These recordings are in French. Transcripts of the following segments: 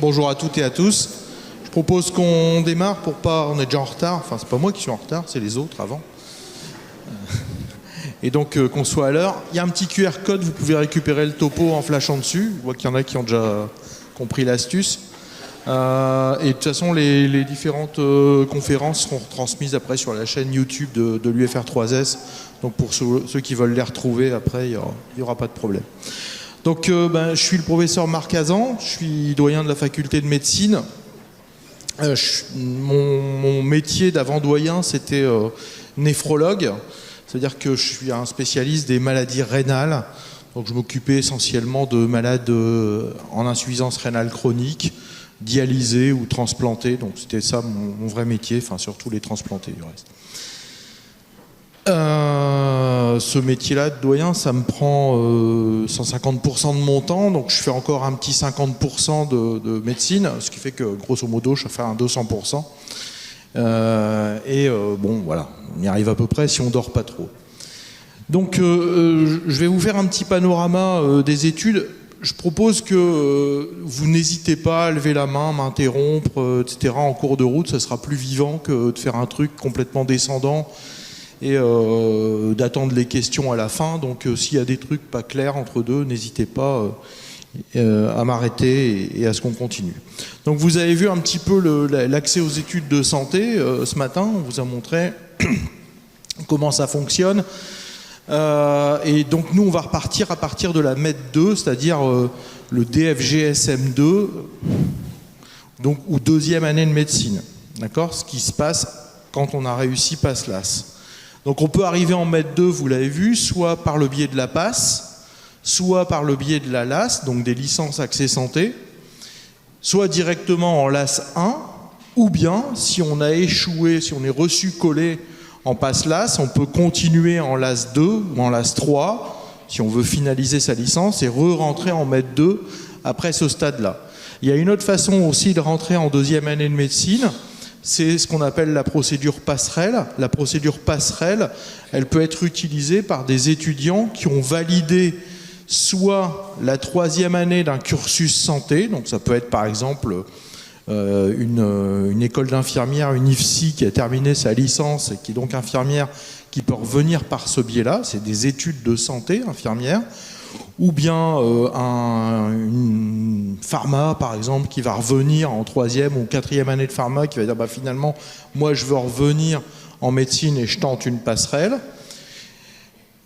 bonjour à toutes et à tous. Je propose qu'on démarre pour pas... On est déjà en retard, enfin c'est pas moi qui suis en retard, c'est les autres avant. Et donc qu'on soit à l'heure. Il y a un petit QR code, vous pouvez récupérer le topo en flashant dessus. Je vois qu'il y en a qui ont déjà compris l'astuce. Et de toute façon, les différentes conférences seront retransmises après sur la chaîne YouTube de l'UFR3S. Donc pour ceux qui veulent les retrouver après, il n'y aura pas de problème. Donc je suis le professeur Marc Hazan, je suis doyen de la faculté de médecine. Mon métier d'avant-doyen, c'était néphrologue. C'est-à-dire que je suis un spécialiste des maladies rénales. Donc je m'occupais essentiellement de malades en insuffisance rénale chronique, dialysés ou transplantés. Donc c'était ça mon vrai métier, enfin surtout les transplantés du reste. Ce métier-là de doyen, ça me prend 150% de mon temps, donc je fais encore un petit 50% de médecine, ce qui fait que grosso modo je fais un 200%. Bon voilà, on y arrive à peu près si on dort pas trop. Donc je vais vous faire un petit panorama des études. Je propose que vous n'hésitez pas à lever la main, m'interrompre, etc. en cours de route, ça sera plus vivant que de faire un truc complètement descendant et d'attendre les questions à la fin. Donc s'il y a des trucs pas clairs entre deux, n'hésitez pas à m'arrêter et à ce qu'on continue. Donc vous avez vu un petit peu l'accès aux études de santé ce matin, on vous a montré comment ça fonctionne. Et donc nous on va repartir à partir de la MED 2, c'est-à-dire le DFGSM2, donc, ou deuxième année de médecine. D'accord ? Ce qui se passe quand on a réussi PASS-LAS. Donc on peut arriver en MED 2, vous l'avez vu, soit par le biais de la PASS, soit par le biais de la LAS, donc des licences accès santé, soit directement en LAS 1, ou bien si on a échoué, si on est reçu collé en PASS-LAS, on peut continuer en LAS 2 ou en LAS 3, si on veut finaliser sa licence, et re-rentrer en MED 2 après ce stade-là. Il y a une autre façon aussi de rentrer en deuxième année de médecine, c'est ce qu'on appelle la procédure passerelle. La procédure passerelle, elle peut être utilisée par des étudiants qui ont validé soit la troisième année d'un cursus santé, donc ça peut être par exemple une école d'infirmière, une IFSI qui a terminé sa licence et qui est donc infirmière, qui peut revenir par ce biais-là, c'est des études de santé infirmière, ou bien une pharma par exemple qui va revenir en troisième ou quatrième année de pharma, qui va dire finalement moi je veux revenir en médecine et je tente une passerelle.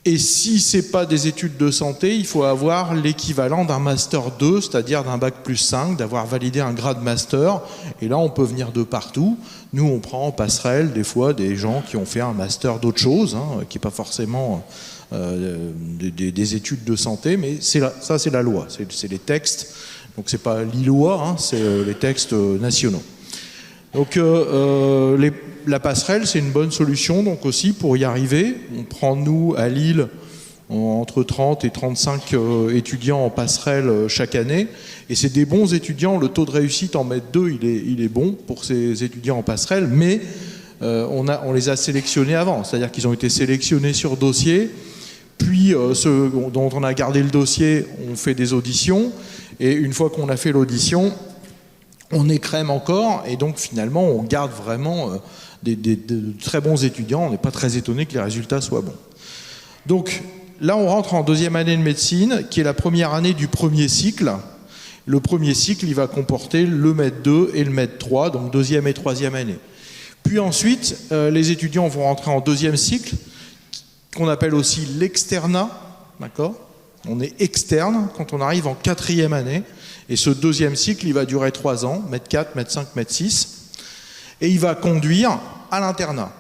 Et si ce n'est pas des études de santé, il faut avoir l'équivalent d'un Master 2, c'est-à-dire d'un Bac plus 5, d'avoir validé un grade Master. Et là, on peut venir de partout. Nous, on prend en passerelle des fois des gens qui ont fait un Master d'autre chose, qui n'est pas forcément des études de santé, mais ça, c'est la loi, c'est les textes. Donc, ce n'est pas l'ILOA, c'est les textes nationaux. Donc la passerelle, c'est une bonne solution donc aussi pour y arriver. On prend nous à Lille entre 30 et 35 étudiants en passerelle chaque année. Et c'est des bons étudiants. Le taux de réussite en MED 2, il est bon pour ces étudiants en passerelle, mais on les a sélectionnés avant. C'est-à-dire qu'ils ont été sélectionnés sur dossier. Puis ceux dont on a gardé le dossier, on fait des auditions. Et une fois qu'on a fait l'audition, on écrème encore, et donc finalement on garde vraiment de très bons étudiants. On n'est pas très étonné que les résultats soient bons. Donc là on rentre en deuxième année de médecine, qui est la première année du premier cycle. Le premier cycle, il va comporter le MED 2 et le MED 3, donc deuxième et troisième année. Puis ensuite, les étudiants vont rentrer en deuxième cycle, qu'on appelle aussi l'externat, d'accord ? On est externe quand on arrive en quatrième année. Et ce deuxième cycle, il va durer 3 ans, MED 4, MED 5, MED 6. Et il va conduire à l'internat.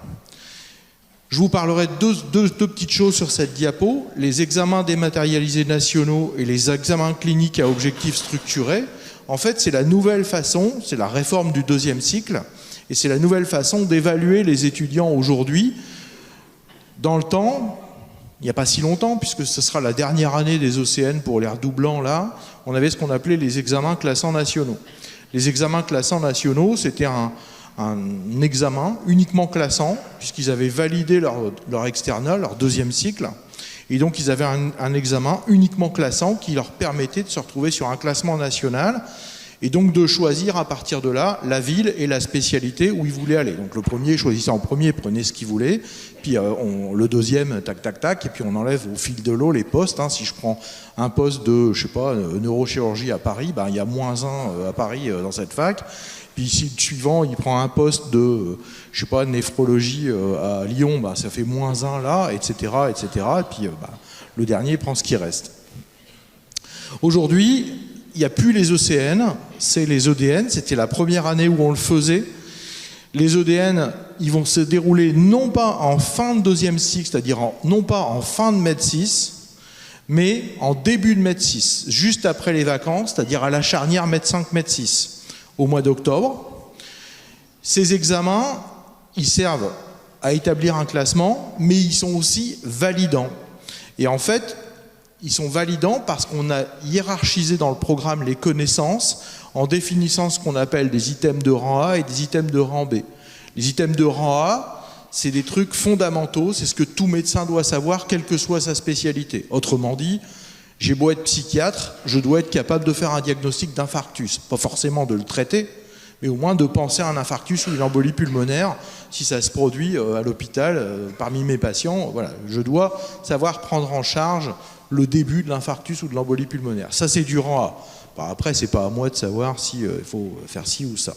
Je vous parlerai de deux petites choses sur cette diapo. Les examens dématérialisés nationaux et les examens cliniques à objectifs structurés. En fait, c'est la nouvelle façon, c'est la réforme du deuxième cycle. Et c'est la nouvelle façon d'évaluer les étudiants aujourd'hui. Dans le temps, il n'y a pas si longtemps, puisque ce sera la dernière année des OCN pour les redoublants là, on avait ce qu'on appelait les examens classants nationaux. Les examens classants nationaux, c'était un examen uniquement classant, puisqu'ils avaient validé leur externat, leur deuxième cycle, et donc ils avaient un examen uniquement classant qui leur permettait de se retrouver sur un classement national. Et donc de choisir à partir de là la ville et la spécialité où il voulait aller. Donc le premier, choisissait en premier, prenait ce qu'il voulait, puis le deuxième, tac, tac, tac, et puis on enlève au fil de l'eau les postes. Si je prends un poste de, je sais pas, neurochirurgie à Paris, il y a -1 à Paris dans cette fac. Puis si le suivant, il prend un poste de, je sais pas, néphrologie à Lyon, ça fait -1 là, etc., etc. Et puis le dernier prend ce qui reste. Aujourd'hui, il n'y a plus les ECN, c'est les EDN. C'était la première année où on le faisait. Les EDN, ils vont se dérouler non pas en fin de deuxième cycle, c'est-à-dire non pas en fin de Med 6, mais en début de Med 6, juste après les vacances, c'est-à-dire à la charnière Med 5, Med 6, au mois d'octobre. Ces examens, ils servent à établir un classement, mais ils sont aussi validants. Et en fait, ils sont validants parce qu'on a hiérarchisé dans le programme les connaissances en définissant ce qu'on appelle des items de rang A et des items de rang B. Les items de rang A, c'est des trucs fondamentaux, c'est ce que tout médecin doit savoir, quelle que soit sa spécialité. Autrement dit, j'ai beau être psychiatre, je dois être capable de faire un diagnostic d'infarctus. Pas forcément de le traiter, mais au moins de penser à un infarctus ou une embolie pulmonaire, si ça se produit à l'hôpital, parmi mes patients. Voilà, je dois savoir prendre en charge le début de l'infarctus ou de l'embolie pulmonaire. Ça, c'est du rang A. Après, c'est pas à moi de savoir s'il faut faire ci ou ça.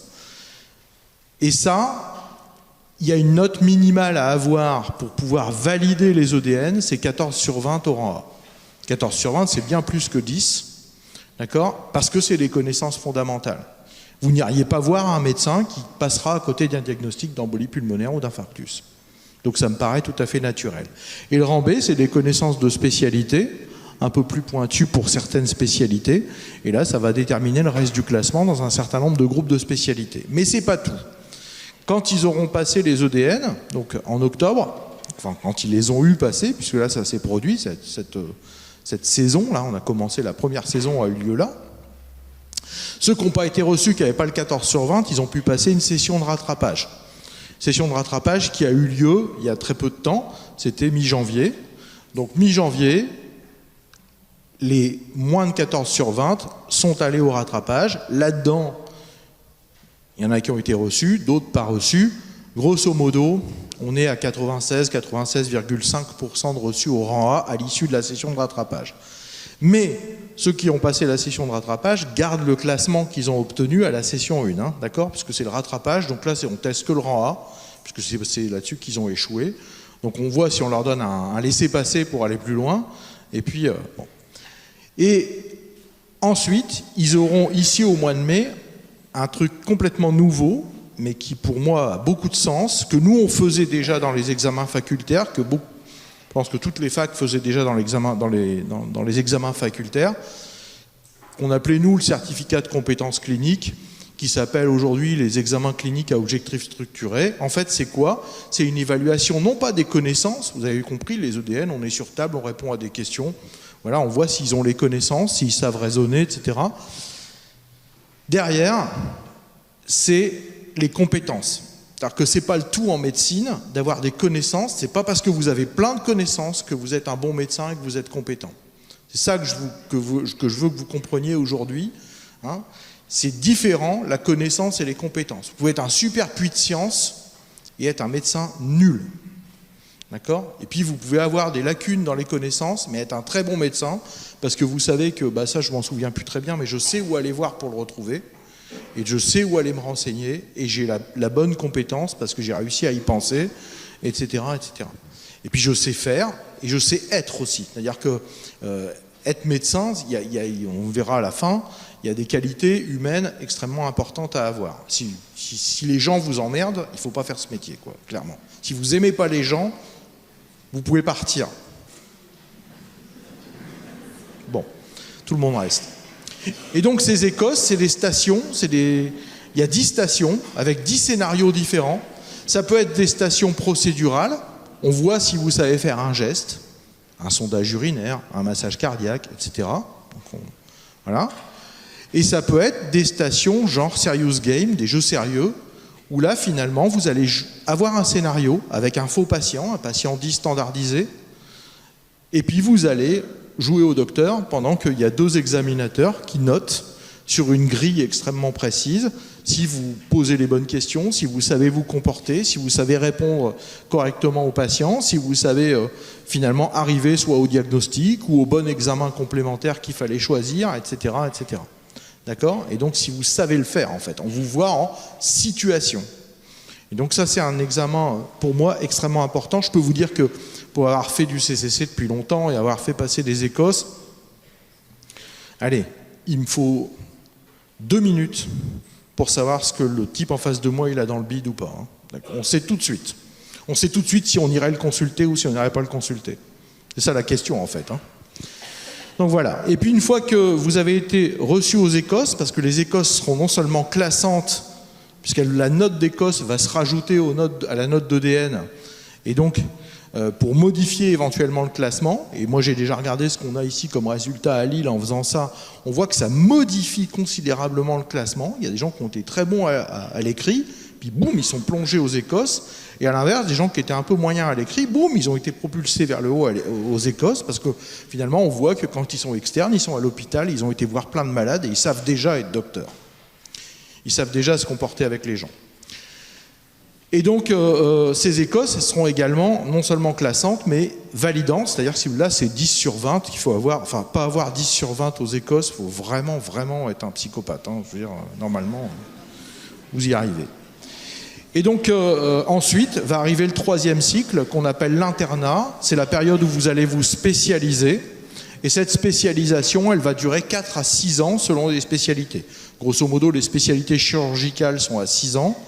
Et ça, il y a une note minimale à avoir pour pouvoir valider les EDN, c'est 14 sur 20 au rang A. 14 sur 20, c'est bien plus que 10, d'accord ? Parce que c'est des connaissances fondamentales. Vous n'iriez pas voir un médecin qui passera à côté d'un diagnostic d'embolie pulmonaire ou d'infarctus. Donc ça me paraît tout à fait naturel. Et le rang B, c'est des connaissances de spécialité, un peu plus pointues pour certaines spécialités. Et là, ça va déterminer le reste du classement dans un certain nombre de groupes de spécialités. Mais c'est pas tout. Quand ils auront passé les EDN, donc en octobre, enfin quand ils les ont eu passés, puisque là ça s'est produit, cette saison, là, on a commencé, la première saison a eu lieu là. Ceux qui n'ont pas été reçus, qui n'avaient pas le 14 sur 20, ils ont pu passer une session de rattrapage. Session de rattrapage qui a eu lieu il y a très peu de temps, c'était mi-janvier. Donc mi-janvier, les moins de 14 sur 20 sont allés au rattrapage. Là-dedans, il y en a qui ont été reçus, d'autres pas reçus. Grosso modo, on est à 96,5% de reçus au rang A à l'issue de la session de rattrapage. Mais ceux qui ont passé la session de rattrapage gardent le classement qu'ils ont obtenu à la session 1, d'accord ? Puisque c'est le rattrapage, donc là on teste que le rang A, puisque c'est là-dessus qu'ils ont échoué. Donc on voit si on leur donne un laissez-passer pour aller plus loin. Et puis, bon. Et ensuite, ils auront ici au mois de mai un truc complètement nouveau, mais qui pour moi a beaucoup de sens, que nous on faisait déjà dans les examens facultaires, je pense que toutes les facs faisaient déjà dans les examens facultaires, qu'on appelait nous le certificat de compétences cliniques, qui s'appelle aujourd'hui les examens cliniques à objectifs structurés. En fait, c'est quoi ? C'est une évaluation non pas des connaissances, vous avez compris, les EDN, on est sur table, on répond à des questions, voilà, on voit s'ils ont les connaissances, s'ils savent raisonner, etc. Derrière, c'est les compétences. C'est-à-dire que ce n'est pas le tout en médecine d'avoir des connaissances, ce n'est pas parce que vous avez plein de connaissances que vous êtes un bon médecin et que vous êtes compétent. C'est ça que je veux que vous compreniez aujourd'hui. Hein. C'est différent, la connaissance et les compétences. Vous pouvez être un super puits de science et être un médecin nul. D'accord ? Et puis vous pouvez avoir des lacunes dans les connaissances, mais être un très bon médecin, parce que vous savez que, ça je m'en souviens plus très bien, mais je sais où aller voir pour le retrouver. Et je sais où aller me renseigner, et j'ai la bonne compétence parce que j'ai réussi à y penser, etc., etc. Et puis je sais faire, et je sais être aussi. C'est-à-dire que être médecin, on verra à la fin, il y a des qualités humaines extrêmement importantes à avoir. Si les gens vous emmerdent, il ne faut pas faire ce métier, quoi, clairement. Si vous n'aimez pas les gens, vous pouvez partir. Bon, tout le monde reste. Et donc ces écosses, c'est des stations, il y a 10 stations avec 10 scénarios différents. Ça peut être des stations procédurales, on voit si vous savez faire un geste, un sondage urinaire, un massage cardiaque, etc. Donc voilà. Et ça peut être des stations genre serious game, des jeux sérieux, où là finalement vous allez avoir un scénario avec un faux patient, un patient dit standardisé, et puis vous allez jouer au docteur pendant qu'il y a 2 examinateurs qui notent sur une grille extrêmement précise. Si vous posez les bonnes questions, si vous savez vous comporter, si vous savez répondre correctement aux patients, si vous savez finalement arriver soit au diagnostic ou au bon examen complémentaire qu'il fallait choisir, etc., etc. D'accord ? Et donc si vous savez le faire en fait, on vous voit en situation. Et donc ça c'est un examen pour moi extrêmement important. Je peux vous dire que pour avoir fait du CCC depuis longtemps et avoir fait passer des écosses, allez, il me faut 2 minutes pour savoir ce que le type en face de moi il a dans le bide ou pas. Hein. On sait tout de suite. On sait tout de suite si on irait le consulter ou si on n'irait pas le consulter. C'est ça la question en fait. Hein. Donc voilà. Et puis une fois que vous avez été reçu aux écosses, parce que les écosses seront non seulement classantes, puisque la note d'écosse va se rajouter à la note d'EDN, et donc pour modifier éventuellement le classement, et moi j'ai déjà regardé ce qu'on a ici comme résultat à Lille en faisant ça, on voit que ça modifie considérablement le classement. Il y a des gens qui ont été très bons à l'écrit, puis boum, ils sont plongés aux écosses, et à l'inverse, des gens qui étaient un peu moyens à l'écrit, boum, ils ont été propulsés vers le haut aux écosses, parce que finalement on voit que quand ils sont externes, ils sont à l'hôpital, ils ont été voir plein de malades, et ils savent déjà être docteurs. Ils savent déjà se comporter avec les gens. Et donc, ces écosses seront également non seulement classantes, mais validantes. C'est-à-dire que si là, c'est 10 sur 20, il faut avoir, enfin, pas avoir 10 sur 20 aux écosses, il faut vraiment, vraiment être un psychopathe. Hein. Je veux dire, normalement, vous y arrivez. Et donc, ensuite, va arriver le 3e cycle, qu'on appelle l'internat. C'est la période où vous allez vous spécialiser. Et cette spécialisation, elle va durer 4 à 6 ans selon les spécialités. Grosso modo, les spécialités chirurgicales sont à 6 ans.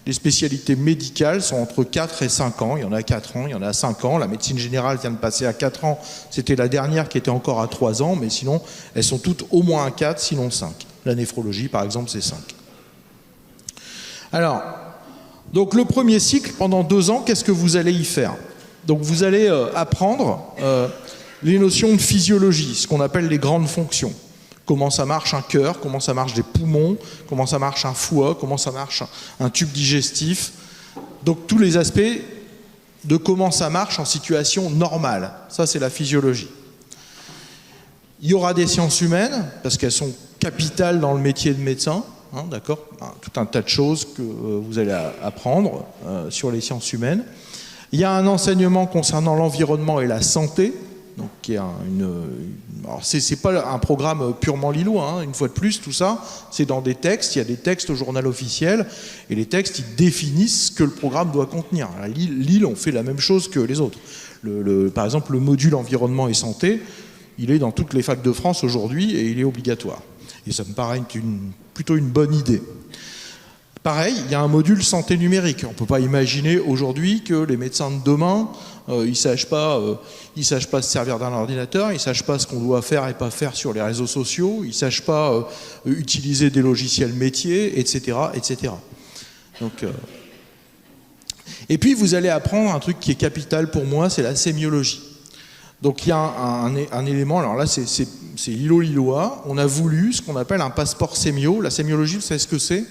Les spécialités médicales sont entre 4 et 5 ans. Il y en a à 4 ans, il y en a à 5 ans. La médecine générale vient de passer à 4 ans. C'était la dernière qui était encore à 3 ans, mais sinon, elles sont toutes au moins à 4, sinon 5. La néphrologie, par exemple, c'est 5. Alors, donc le premier cycle, pendant 2 ans, qu'est-ce que vous allez y faire? Donc vous allez apprendre les notions de physiologie, ce qu'on appelle les grandes fonctions. Comment ça marche un cœur, comment ça marche des poumons, comment ça marche un foie, comment ça marche un tube digestif. Donc tous les aspects de comment ça marche en situation normale. Ça, c'est la physiologie. Il y aura des sciences humaines, parce qu'elles sont capitales dans le métier de médecin, hein, d'accord ? Tout un tas de choses que vous allez apprendre sur les sciences humaines. Il y a un enseignement concernant l'environnement et la santé, donc qui est alors c'est pas un programme purement lillois, hein, une fois de plus, tout ça, c'est dans des textes, il y a des textes au journal officiel, et les textes, ils définissent ce que le programme doit contenir. À Lille, on fait la même chose que les autres. Par exemple, le module environnement et santé, il est dans toutes les facs de France aujourd'hui, et il est obligatoire. Et ça me paraît plutôt une bonne idée. Pareil, il y a un module santé numérique. On ne peut pas imaginer aujourd'hui que les médecins de demain, ils ne sachent pas se servir d'un ordinateur, ils ne sachent pas ce qu'on doit faire et pas faire sur les réseaux sociaux, ils ne sachent pas utiliser des logiciels métiers, etc. etc. Donc, et puis vous allez apprendre un truc qui est capital pour moi, c'est la sémiologie. Donc il y a un élément, alors là c'est lillois, on a voulu ce qu'on appelle un passeport sémio. La sémiologie, vous savez ce que c'est ?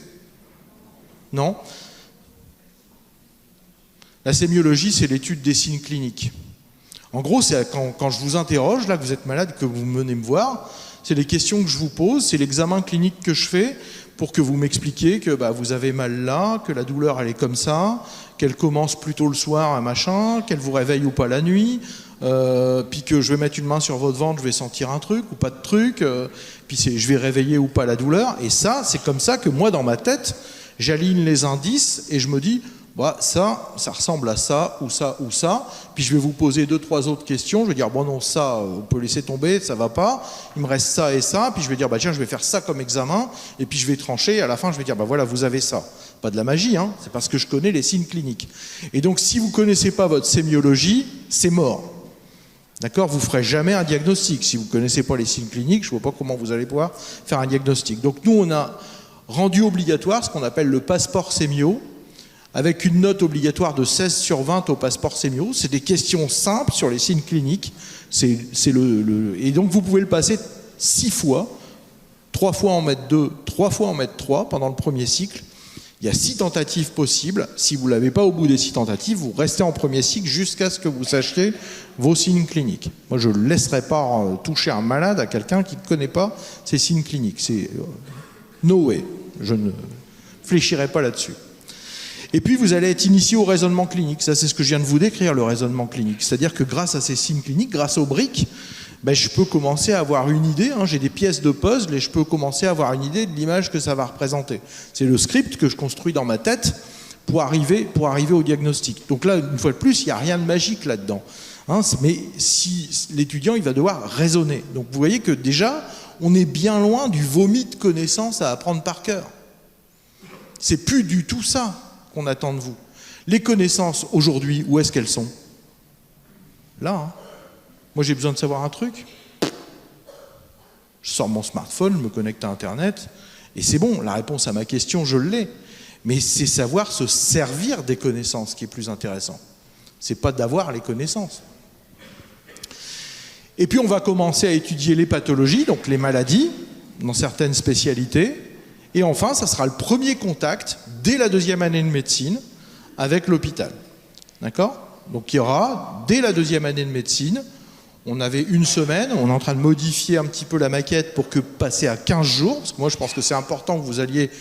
Non. La sémiologie, c'est l'étude des signes cliniques. En gros, c'est quand je vous interroge, là que vous êtes malade, que vous venez me voir, c'est les questions que je vous pose, c'est l'examen clinique que je fais pour que vous m'expliquiez que vous avez mal là, que la douleur elle est comme ça, qu'elle commence plutôt le soir, un machin, qu'elle vous réveille ou pas la nuit, puis que je vais mettre une main sur votre ventre, je vais sentir un truc ou pas de truc, puis je vais réveiller ou pas la douleur. Et ça, c'est comme ça que moi, dans ma tête, j'aligne les indices et je me dis, ça ressemble à ça ou ça ou ça. Puis je vais vous poser 2-3 autres questions. Je vais dire, bon non, ça, on peut laisser tomber, ça va pas. Il me reste ça et ça. Puis je vais dire, tiens, je vais faire ça comme examen. Et puis je vais trancher. Et à la fin, je vais dire, voilà, vous avez ça. Pas de la magie, hein. C'est parce que je connais les signes cliniques. Et donc, si vous ne connaissez pas votre sémiologie, c'est mort. D'accord ? Vous ne ferez jamais un diagnostic. Si vous ne connaissez pas les signes cliniques, je ne vois pas comment vous allez pouvoir faire un diagnostic. Donc nous, on a rendu obligatoire ce qu'on appelle le passeport sémio, avec une note obligatoire de 16 sur 20 au passeport sémio. C'est des questions simples sur les signes cliniques. Et donc vous pouvez le passer 6 fois, 3 fois en mettre 2, 3 fois en mettre 3 pendant le premier cycle. Il y a 6 tentatives possibles. Si vous ne l'avez pas au bout des 6 tentatives, vous restez en premier cycle jusqu'à ce que vous sachiez vos signes cliniques. Moi, je ne laisserai pas toucher un malade à quelqu'un qui ne connaît pas ses signes cliniques. No way. Je ne fléchirai pas là-dessus. Et puis, vous allez être initié au raisonnement clinique. Ça, c'est ce que je viens de vous décrire, le raisonnement clinique. C'est-à-dire que grâce à ces signes cliniques, grâce aux briques, ben, je peux commencer à avoir une idée. J'ai des pièces de puzzle et je peux commencer à avoir une idée de l'image que ça va représenter. C'est le script que je construis dans ma tête pour arriver au diagnostic. Donc là, une fois de plus, il n'y a rien de magique là-dedans. Mais si l'étudiant, il va devoir raisonner. Donc vous voyez que déjà, on est bien loin du vomi de connaissances à apprendre par cœur. C'est plus du tout ça qu'on attend de vous. Les connaissances, aujourd'hui, où est-ce qu'elles sont? Là, Moi, j'ai besoin de savoir un truc. Je sors mon smartphone, je me connecte à Internet, et c'est bon, la réponse à ma question, je l'ai. Mais c'est savoir se servir des connaissances qui est plus intéressant. C'est pas d'avoir les connaissances. Et puis, on va commencer à étudier les pathologies, donc les maladies, dans certaines spécialités. Et enfin, ça sera le premier contact, dès la 2e année de médecine, avec l'hôpital. D'accord? Donc il y aura, dès la 2e année de médecine, on avait une semaine, on est en train de modifier un petit peu la maquette pour que passer à 15 jours, parce que moi je pense que c'est important que vous alliez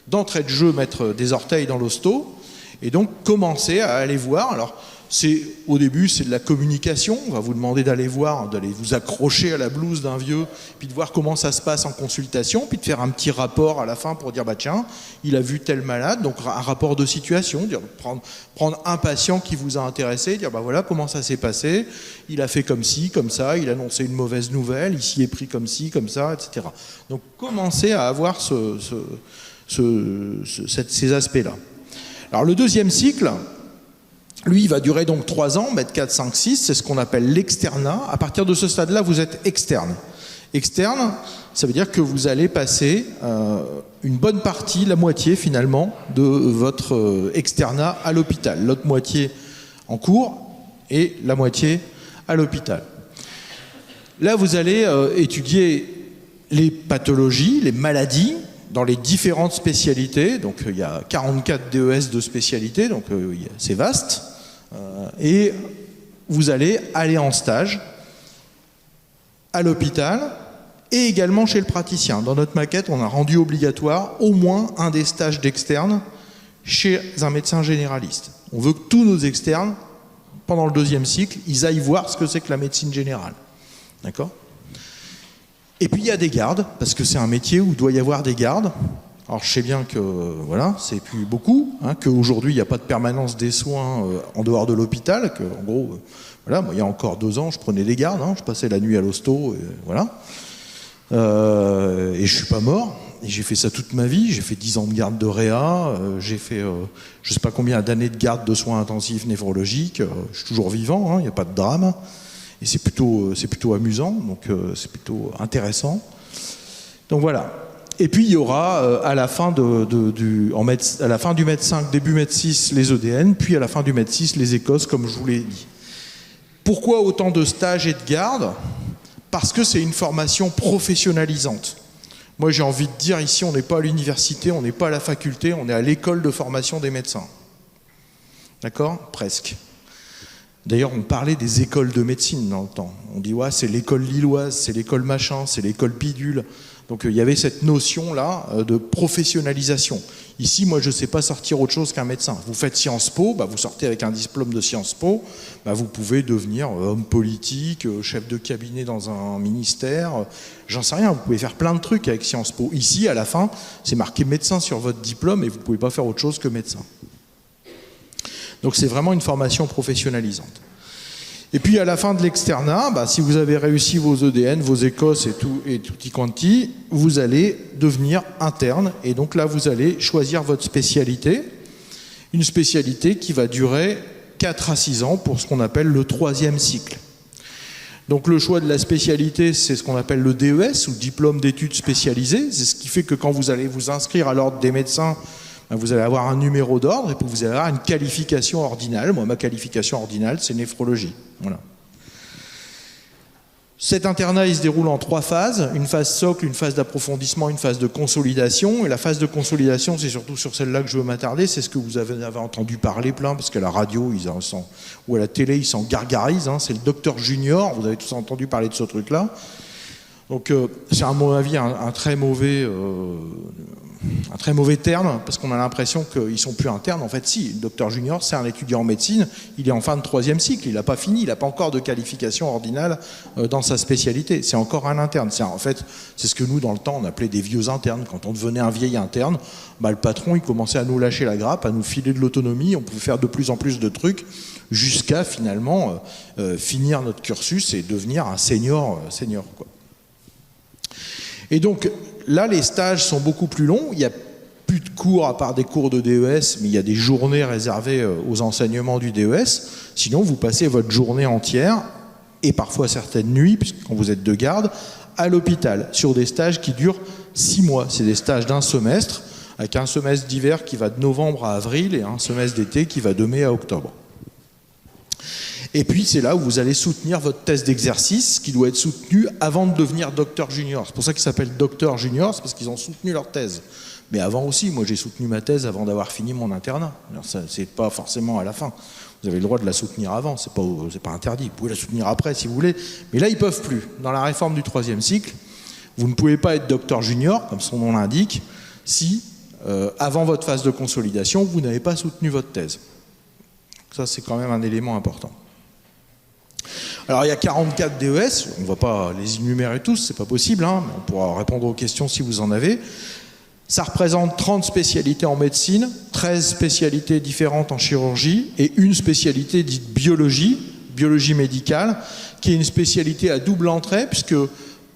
d'entrée de jeu mettre des orteils dans l'hosto, et donc commencer à aller voir. Alors, au début, c'est de la communication. On va vous demander d'aller voir, d'aller vous accrocher à la blouse d'un vieux, puis de voir comment ça se passe en consultation, puis de faire un petit rapport à la fin pour dire, bah tiens, il a vu tel malade, donc un rapport de situation, dire, prendre un patient qui vous a intéressé, dire, bah voilà comment ça s'est passé, il a fait comme ci, comme ça, il a annoncé une mauvaise nouvelle, il s'y est pris comme ci, comme ça, etc. Donc, commencer à avoir ces aspects-là. Alors, le 2e cycle, lui, il va durer donc 3 ans, mètre 4, 5, 6, c'est ce qu'on appelle l'externat. À partir de ce stade-là, vous êtes externe. Externe, ça veut dire que vous allez passer une bonne partie, la moitié finalement, de votre externat à l'hôpital. L'autre moitié en cours et la moitié à l'hôpital. Là, vous allez étudier les pathologies, les maladies, dans les différentes spécialités. Donc il y a 44 DES de spécialités, donc c'est vaste. Et vous allez aller en stage à l'hôpital et également chez le praticien. Dans notre maquette, on a rendu obligatoire au moins un des stages d'externe chez un médecin généraliste. On veut que tous nos externes, pendant le 2e cycle, ils aillent voir ce que c'est que la médecine générale. D'accord ? Et puis il y a des gardes, parce que c'est un métier où il doit y avoir des gardes. Alors je sais bien que voilà, c'est plus beaucoup, qu'aujourd'hui il n'y a pas de permanence des soins en dehors de l'hôpital, qu'en gros, voilà, moi il y a encore 2 ans, je prenais des gardes, je passais la nuit à l'hosto, et voilà. Et je suis pas mort, et j'ai fait ça toute ma vie, j'ai fait 10 ans de garde de réa, j'ai fait je sais pas combien d'années de garde de soins intensifs névrologiques, je suis toujours vivant, il n'y a pas de drame. Et c'est plutôt amusant, donc c'est plutôt intéressant. Donc voilà. Et puis il y aura à la fin à la fin du Med 5, début Med 6, les EDN, puis à la fin du Med 6, les écosses, comme je vous l'ai dit. Pourquoi autant de stages et de gardes? Parce que c'est une formation professionnalisante. Moi j'ai envie de dire, ici on n'est pas à l'université, on n'est pas à la faculté, on est à l'école de formation des médecins. D'accord? Presque. D'ailleurs, on parlait des écoles de médecine dans le temps. On dit, ouais, c'est l'école lilloise, c'est l'école machin, c'est l'école bidule. Donc, il y avait cette notion-là de professionnalisation. Ici, moi, je ne sais pas sortir autre chose qu'un médecin. Vous faites Sciences Po, vous sortez avec un diplôme de Sciences Po, vous pouvez devenir homme politique, chef de cabinet dans un ministère, j'en sais rien, vous pouvez faire plein de trucs avec Sciences Po. Ici, à la fin, c'est marqué médecin sur votre diplôme et vous ne pouvez pas faire autre chose que médecin. Donc c'est vraiment une formation professionnalisante. Et puis à la fin de l'externat, si vous avez réussi vos EDN, vos écosses et tutti quanti, vous allez devenir interne. Et donc là, vous allez choisir votre spécialité. Une spécialité qui va durer 4 à 6 ans pour ce qu'on appelle le 3e cycle. Donc le choix de la spécialité, c'est ce qu'on appelle le DES, ou diplôme d'études spécialisées. C'est ce qui fait que quand vous allez vous inscrire à l'ordre des médecins, vous allez avoir un numéro d'ordre et puis vous allez avoir une qualification ordinale. Moi, ma qualification ordinale, c'est néphrologie. Voilà. Cet internat, il se déroule en 3 phases. Une phase socle, une phase d'approfondissement, une phase de consolidation. Et la phase de consolidation, c'est surtout sur celle-là que je veux m'attarder. C'est ce que vous avez entendu parler plein, parce qu'à la radio ou à la télé, ils s'en gargarisent. C'est le docteur junior. Vous avez tous entendu parler de ce truc-là. Donc, c'est à mon avis un très mauvais un très mauvais terme, parce qu'on a l'impression qu'ils ne sont plus internes. En fait, si, le docteur junior, c'est un étudiant en médecine, il est en fin de 3e cycle, il n'a pas fini, il n'a pas encore de qualification ordinale dans sa spécialité. C'est encore un interne. En fait, c'est ce que nous, dans le temps, on appelait des vieux internes. Quand on devenait un vieil interne, le patron, il commençait à nous lâcher la grappe, à nous filer de l'autonomie, on pouvait faire de plus en plus de trucs, jusqu'à finalement finir notre cursus et devenir un senior, quoi. Et donc, là, les stages sont beaucoup plus longs. Il n'y a plus de cours à part des cours de DES, mais il y a des journées réservées aux enseignements du DES. Sinon, vous passez votre journée entière, et parfois certaines nuits, puisque quand vous êtes de garde, à l'hôpital, sur des stages qui durent 6 mois. C'est des stages d'1 semestre, avec un semestre d'hiver qui va de novembre à avril, et un semestre d'été qui va de mai à octobre. Et puis, c'est là où vous allez soutenir votre thèse d'exercice, qui doit être soutenue avant de devenir docteur junior. C'est pour ça qu'ils s'appellent docteur junior, c'est parce qu'ils ont soutenu leur thèse. Mais avant aussi, moi j'ai soutenu ma thèse avant d'avoir fini mon internat. Alors, c'est pas forcément à la fin. Vous avez le droit de la soutenir avant, c'est pas interdit. Vous pouvez la soutenir après si vous voulez. Mais là, ils peuvent plus. Dans la réforme du 3e cycle, vous ne pouvez pas être docteur junior, comme son nom l'indique, si, avant votre phase de consolidation, vous n'avez pas soutenu votre thèse. Ça, c'est quand même un élément important. Alors il y a 44 DES, on ne va pas les énumérer tous, c'est pas possible, hein, mais on pourra répondre aux questions si vous en avez. Ça représente 30 spécialités en médecine, 13 spécialités différentes en chirurgie et une spécialité dite biologie médicale, qui est une spécialité à double entrée, puisque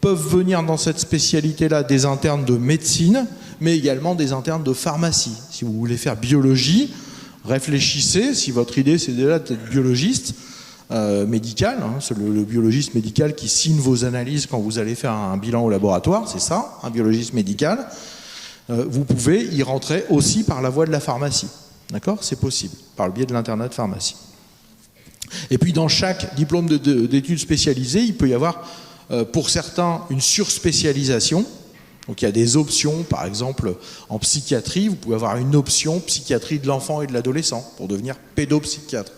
peuvent venir dans cette spécialité-là des internes de médecine, mais également des internes de pharmacie. Si vous voulez faire biologie, réfléchissez, si votre idée c'est déjà d'être biologiste, médical, hein, c'est le biologiste médical qui signe vos analyses quand vous allez faire un bilan au laboratoire, c'est ça, un biologiste médical. Vous pouvez y rentrer aussi par la voie de la pharmacie. D'accord ? C'est possible, par le biais de l'internat de pharmacie. Et puis dans chaque diplôme d'études spécialisées, il peut y avoir pour certains une surspécialisation. Donc il y a des options, par exemple en psychiatrie, vous pouvez avoir une option psychiatrie de l'enfant et de l'adolescent pour devenir pédopsychiatre.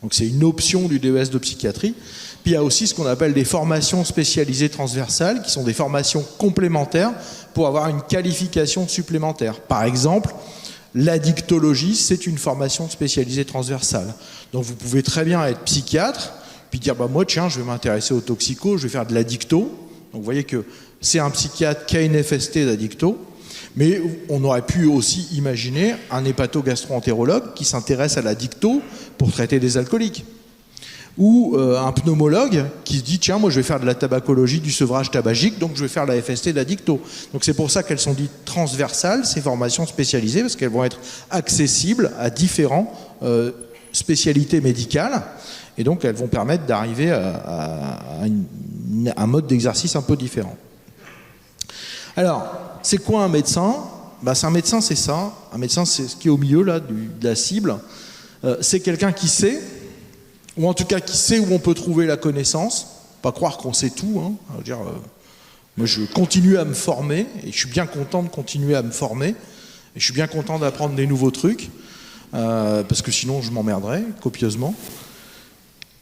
Donc c'est une option du DES de psychiatrie. Puis il y a aussi ce qu'on appelle des formations spécialisées transversales, qui sont des formations complémentaires pour avoir une qualification supplémentaire. Par exemple, l'addictologie, c'est une formation spécialisée transversale. Donc vous pouvez très bien être psychiatre, puis dire moi tiens, je vais m'intéresser aux toxicos, je vais faire de l'addicto. Donc vous voyez que c'est un psychiatre qui a une FST d'addicto. Mais on aurait pu aussi imaginer un hépato-gastro-entérologue qui s'intéresse à la dicto pour traiter des alcooliques. Ou un pneumologue qui se dit tiens, moi je vais faire de la tabacologie, du sevrage tabagique, donc je vais faire la FST de la dicto. Donc c'est pour ça qu'elles sont dites transversales, ces formations spécialisées, parce qu'elles vont être accessibles à différentes spécialités médicales, et donc elles vont permettre d'arriver à un mode d'exercice un peu différent. Alors, c'est quoi un médecin ? Un médecin, c'est ça. Un médecin, c'est ce qui est au milieu là, de la cible. C'est quelqu'un qui sait, ou en tout cas qui sait où on peut trouver la connaissance. Pas croire qu'on sait tout. Hein. Moi, je continue à me former, et je suis bien content de continuer à me former. Et je suis bien content d'apprendre des nouveaux trucs, parce que sinon, je m'emmerderais copieusement.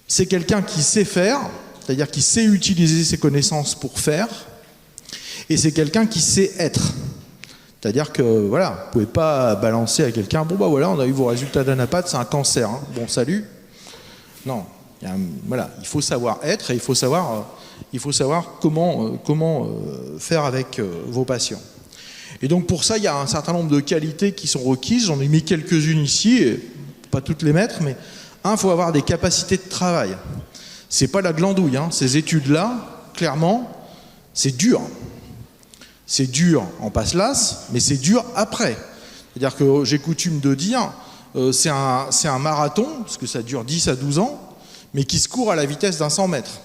C'est quelqu'un qui sait faire, c'est-à-dire qui sait utiliser ses connaissances pour faire. Et c'est quelqu'un qui sait être. C'est-à-dire que, voilà, vous ne pouvez pas balancer à quelqu'un, voilà, on a eu vos résultats d'anapathe, c'est un cancer, hein. Bon, salut. Non, voilà, il faut savoir être et il faut savoir comment faire avec vos patients. Et donc pour ça, il y a un certain nombre de qualités qui sont requises, j'en ai mis quelques-unes ici, et pas toutes les mettre, mais il faut avoir des capacités de travail. C'est pas la glandouille, hein. Ces études-là, clairement, c'est dur. C'est dur en passe-las, mais c'est dur après. C'est-à-dire que j'ai coutume de dire, c'est un marathon, parce que ça dure 10 à 12 ans, mais qui se court à la vitesse d'un 100 mètres.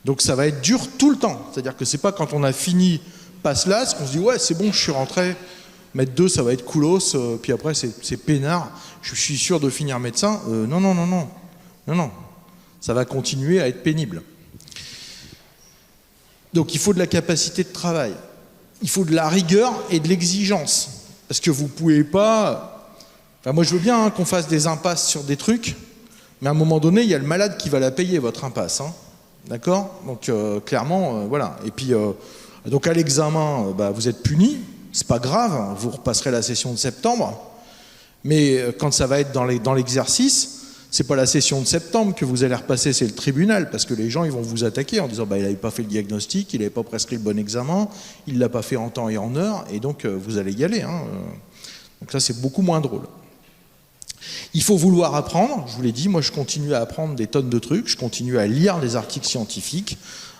Donc ça va être dur tout le temps. C'est-à-dire que c'est pas quand on a fini passe-las qu'on se dit ouais, c'est bon, je suis rentré, mètre 2, ça va être coolos, puis après c'est peinard, je suis sûr de finir médecin. Non. Ça va continuer à être pénible. Donc il faut de la capacité de travail, il faut de la rigueur et de l'exigence. Parce que vous ne pouvez pas... Enfin, moi je veux bien qu'on fasse des impasses sur des trucs, mais à un moment donné, il y a le malade qui va la payer, votre impasse. Hein. D'accord ? Donc clairement, voilà. Et puis, donc à l'examen, vous êtes puni. c'est pas grave, vous repasserez la session de septembre. Mais quand ça va être dans l'exercice, c'est pas la session de septembre que vous allez repasser, c'est le tribunal, parce que les gens ils vont vous attaquer en disant bah, il n'avait pas fait le diagnostic, il n'avait pas prescrit le bon examen, il l'a pas fait en temps et en heure, et donc vous allez y aller. Hein. Donc ça c'est beaucoup moins drôle. Il faut vouloir apprendre, je vous l'ai dit, moi je continue à apprendre des tonnes de trucs, je continue à lire des articles scientifiques,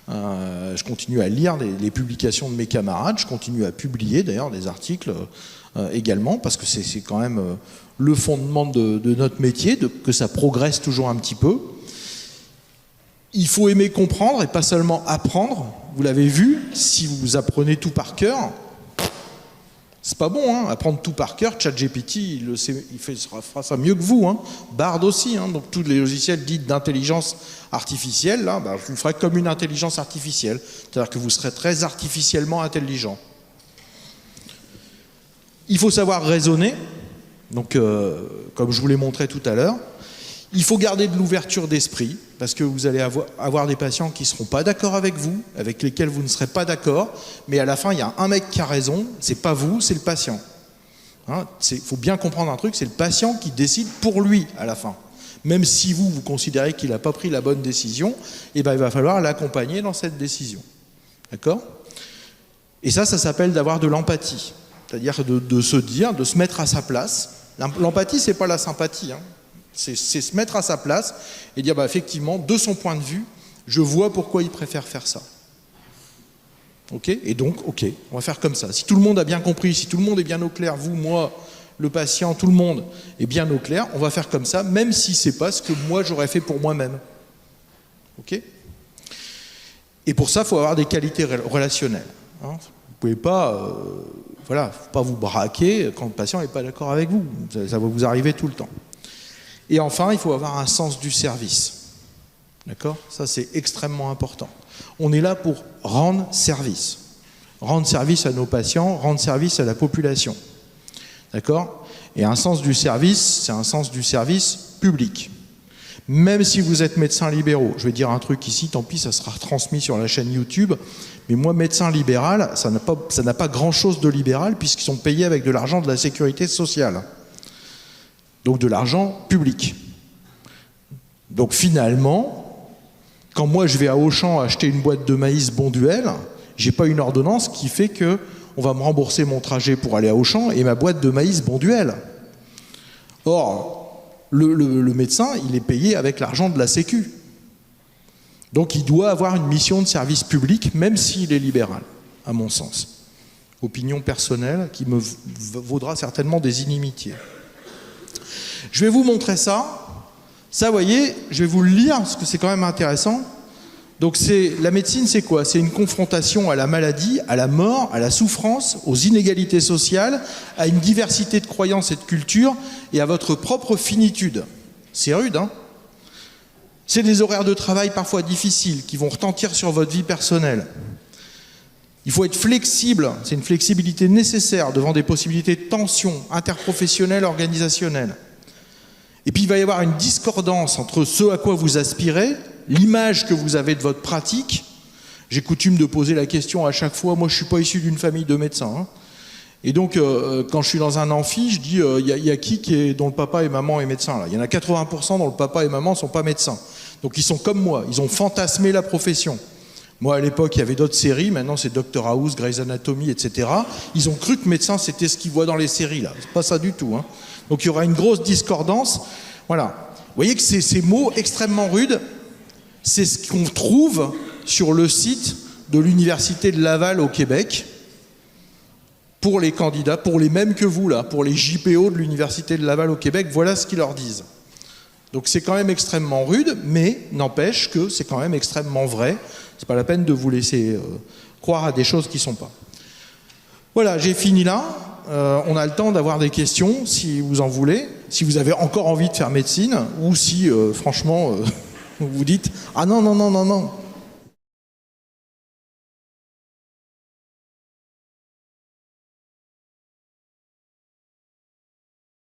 je continue à lire les publications de mes camarades, je continue à publier d'ailleurs des articles également, parce que c'est quand même le fondement de notre métier, que ça progresse toujours un petit peu. Il faut aimer comprendre et pas seulement apprendre. Vous l'avez vu, si vous apprenez tout par cœur, c'est pas bon, hein, apprendre tout par cœur. ChatGPT, il fera ça mieux que vous. Hein. Bard aussi, hein, donc tous les logiciels dits d'intelligence artificielle, là, bah, vous le ferez comme une intelligence artificielle. C'est-à-dire que vous serez très artificiellement intelligent. Il faut savoir raisonner, donc comme je vous l'ai montré tout à l'heure. Il faut garder de l'ouverture d'esprit, parce que vous allez avoir des patients qui ne seront pas d'accord avec vous, avec lesquels vous ne serez pas d'accord, mais à la fin, il y a un mec qui a raison, c'est pas vous, c'est le patient. Hein, faut bien comprendre un truc, c'est le patient qui décide pour lui à la fin. Même si vous considérez qu'il n'a pas pris la bonne décision, eh ben, il va falloir l'accompagner dans cette décision. D'accord ? Et ça s'appelle d'avoir de l'empathie. C'est-à-dire de se dire, de se mettre à sa place. L'empathie, c'est pas la sympathie, hein. C'est se mettre à sa place et dire, bah, effectivement, de son point de vue, je vois pourquoi il préfère faire ça. Ok ? Et donc, ok, on va faire comme ça. Si tout le monde a bien compris, si tout le monde est bien au clair, vous, moi, le patient, tout le monde est bien au clair, on va faire comme ça, même si c'est pas ce que moi j'aurais fait pour moi-même. Ok ? Et pour ça, il faut avoir des qualités relationnelles. Hein. Vous pouvez pas, faut pas vous braquer quand le patient n'est pas d'accord avec vous. Ça va vous arriver tout le temps. Et enfin, il faut avoir un sens du service. D'accord ? Ça, c'est extrêmement important. On est là pour rendre service. Rendre service à nos patients, rendre service à la population. D'accord ? Et un sens du service, c'est un sens du service public. Même si vous êtes médecin libéraux, je vais dire un truc ici, tant pis, ça sera retransmis sur la chaîne YouTube, mais moi, médecin libéral, ça n'a pas grand-chose de libéral puisqu'ils sont payés avec de l'argent de la sécurité sociale. Donc de l'argent public. Donc finalement, quand moi je vais à Auchan acheter une boîte de maïs Bonduelle, j'ai pas une ordonnance qui fait que on va me rembourser mon trajet pour aller à Auchan et ma boîte de maïs Bonduelle. Or, le médecin, il est payé avec l'argent de la Sécu. Donc il doit avoir une mission de service public, même s'il est libéral, à mon sens. Opinion personnelle qui me vaudra certainement des inimitiés. Je vais vous montrer ça. Ça, vous voyez, je vais vous le lire parce que c'est quand même intéressant. Donc la médecine, c'est quoi ? C'est une confrontation à la maladie, à la mort, à la souffrance, aux inégalités sociales, à une diversité de croyances et de cultures et à votre propre finitude. C'est rude, hein ? C'est des horaires de travail parfois difficiles qui vont retentir sur votre vie personnelle. Il faut être flexible, c'est une flexibilité nécessaire devant des possibilités de tension interprofessionnelle, organisationnelle. Et puis il va y avoir une discordance entre ce à quoi vous aspirez, l'image que vous avez de votre pratique. J'ai coutume de poser la question à chaque fois, moi je ne suis pas issu d'une famille de médecins. Hein. Et donc quand je suis dans un amphi, je dis, y a qui dont le papa et maman est médecin là ? Il y en a 80% dont le papa et maman ne sont pas médecins. Donc ils sont comme moi, ils ont fantasmé la profession. Moi à l'époque il y avait d'autres séries, maintenant c'est Dr House, Grey's Anatomy, etc. Ils ont cru que médecin c'était ce qu'ils voient dans les séries là, c'est pas ça du tout. Hein. Donc il y aura une grosse discordance. Voilà. Vous voyez que ces mots extrêmement rudes, c'est ce qu'on trouve sur le site de l'Université de Laval au Québec pour les candidats, pour les mêmes que vous là, pour les JPO de l'Université de Laval au Québec, voilà ce qu'ils leur disent. Donc c'est quand même extrêmement rude, mais n'empêche que c'est quand même extrêmement vrai. C'est pas la peine de vous laisser croire à des choses qui ne sont pas. Voilà, j'ai fini là. On a le temps d'avoir des questions si vous en voulez, si vous avez encore envie de faire médecine ou si franchement vous dites ah non.